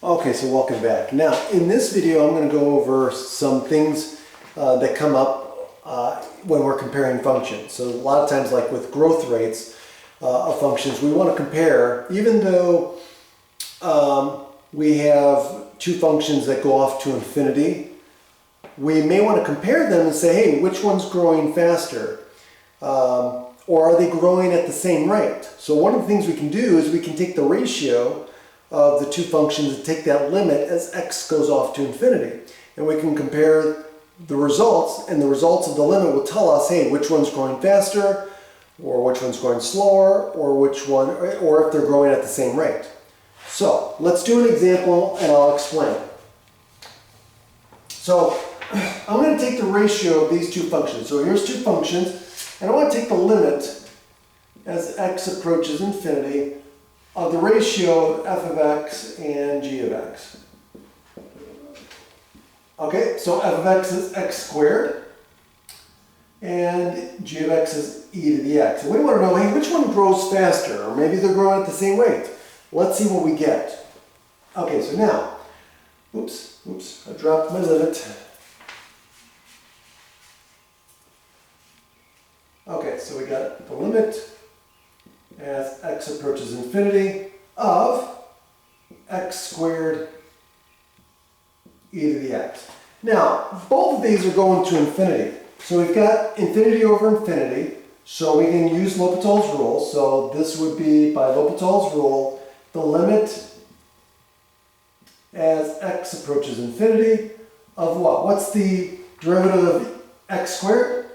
Okay, so welcome back. Now, in this video, I'm going to go over some things that come up when we're comparing functions. So a lot of times, like with growth rates of functions, we want to compare, even though we have two functions that go off to infinity, we may want to compare them and say, hey, which one's growing faster? Or are they growing at the same rate? So one of the things we can do is we can take the ratio of the two functions and take that limit as x goes off to infinity. And we can compare the results, and the results of the limit will tell us, hey, which one's growing faster, or which one's growing slower, or which one, or if they're growing at the same rate. So let's do an example and I'll explain. So I'm going to take the ratio of these two functions. So here's two functions, and I want to take the limit as x approaches infinity of the ratio of f of x and g of x. Okay, so f of x is x squared, and g of x is e to the x. And we want to know, hey, which one grows faster? Or maybe they're growing at the same rate. Let's see what we get. Okay, so now, oops, I dropped my limit. Okay, so we got the limit as x approaches infinity of x squared e to the x. Now, both of these are going to infinity. So we've got infinity over infinity, so we can use L'Hopital's rule. So this would be, by L'Hopital's rule, the limit as x approaches infinity of what? What's the derivative of x squared?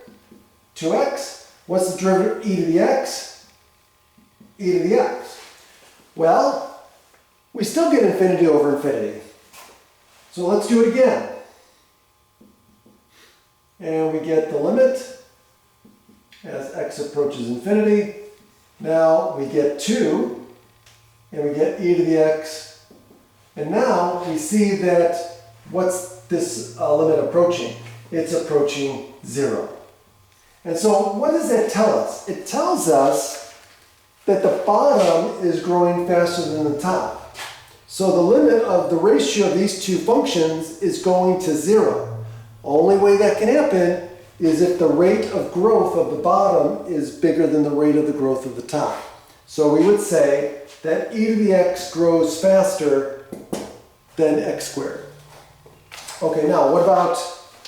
2x. What's the derivative of e to the x? E to the x. Well, we still get infinity over infinity. So let's do it again. And we get the limit as x approaches infinity. Now we get 2, and we get e to the x. And now we see that what's this limit approaching? It's approaching 0. And so what does that tell us? It tells us that the bottom is growing faster than the top. So the limit of the ratio of these two functions is going to 0. Only way that can happen is if the rate of growth of the bottom is bigger than the rate of the growth of the top. So we would say that e to the x grows faster than x squared. Okay, now what about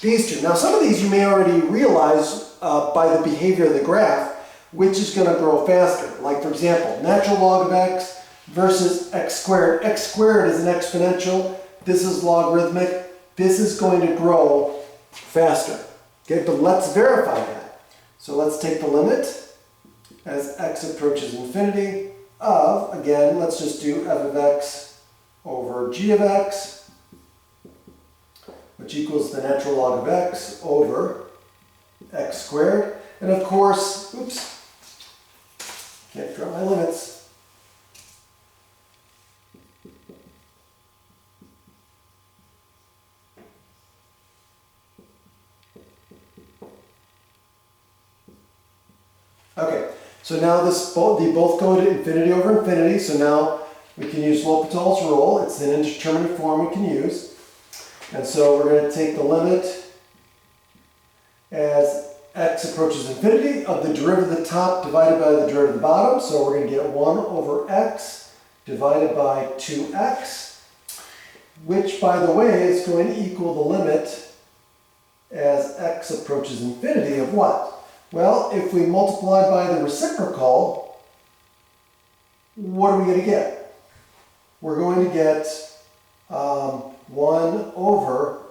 these two? Now some of these you may already realize by the behavior of the graph, which is going to grow faster. Like for example, natural log of x versus x squared. X squared is an exponential. This is logarithmic. This is going to grow faster. Okay, but let's verify that. So let's take the limit as x approaches infinity of, again, let's just do f of x over g of x, which equals the natural log of x over x squared. And of course, oops, can't drop my limits. Okay, so now they both go to infinity over infinity, so now we can use L'Hopital's rule. It's an indeterminate form we can use. And so we're going to take the limit as x approaches infinity of the derivative of the top divided by the derivative of the bottom. So we're going to get 1 over x divided by 2x, which, by the way, is going to equal the limit as x approaches infinity of what? Well, if we multiply by the reciprocal, what are we going to get? We're going to get 1 over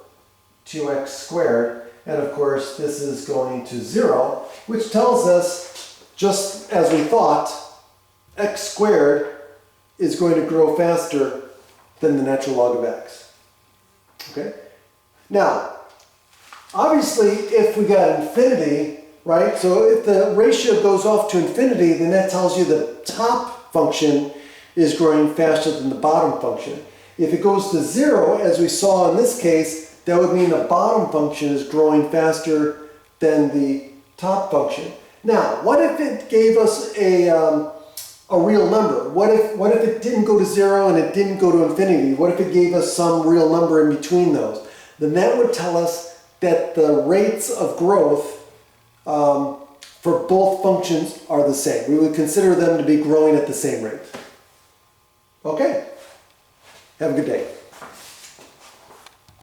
2x squared. And of course, this is going to 0, which tells us, just as we thought, x squared is going to grow faster than the natural log of x. Okay? Now, obviously, if we got infinity, right? So if the ratio goes off to infinity, then that tells you the top function is growing faster than the bottom function. If it goes to 0, as we saw in this case, that would mean the bottom function is growing faster than the top function. Now, what if it gave us a a real number. What if it didn't go to 0 and it didn't go to infinity? What if it gave us some real number in between those? Then that would tell us that the rates of growth for both functions are the same. We would consider them to be growing at the same rate. Okay? Have a good day.